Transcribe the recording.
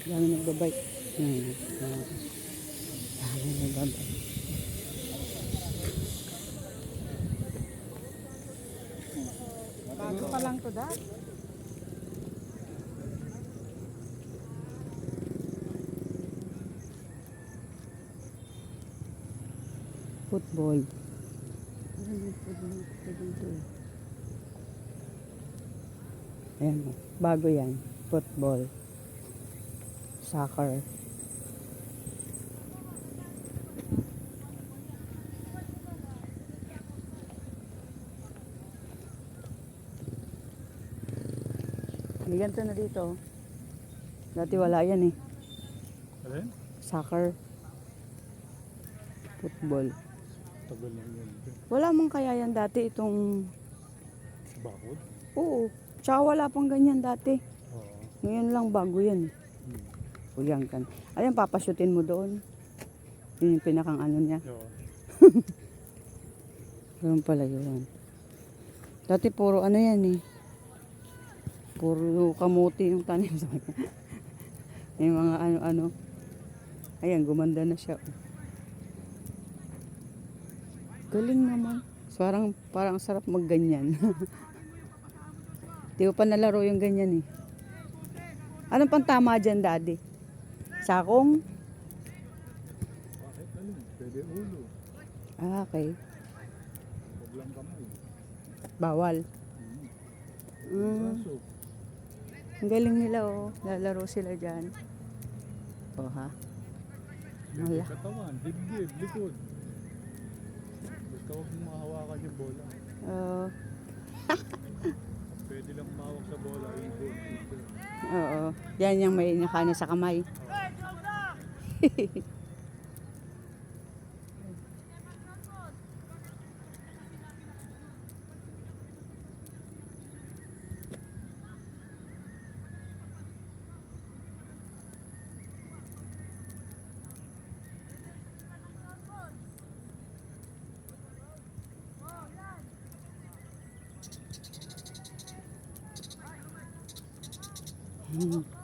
Dami nagbabike. Dami nagbabike. Bago pa lang to, Dad. Football. Ano yung football dito? Ayan, bago yan. Football. Soccer. May ganito na dito. Dati wala yan eh. Alin? Soccer. Football. Tagal na yun. Wala mong kaya yan dati itong... Bakod? Oo. Tsaka wala pang ganyan dati. Oo. Ngayon lang bago yan. Uliang kan. Ayan, papasutin mo doon. Yun yung pinakang ano niya. Oo. Ganun pala yun. Dati puro ano yan eh. Puro kamuti yung tanim sa kanya. Yung mga ano-ano. Ayan, gumanda na siya. Galing naman. Parang sarap magganyan. Di ko pa nalaro yung ganyan eh. Anong pang tama dyan, Daddy? Sakong? Bakit alin? Pwede ulo. Ah, okay. Huwag lang kamay. Bawal. Braso. Ang galing nila oh. Lalaro sila dyan. Oh ha. Pwede Wala. katawan, dibdib, likod. Basta huwag mong mahawakan yung bola. Pwede lang mahawak sa bola. Ibon, ibon. Oo. Yan yung may nakano sa kamay. Hmm.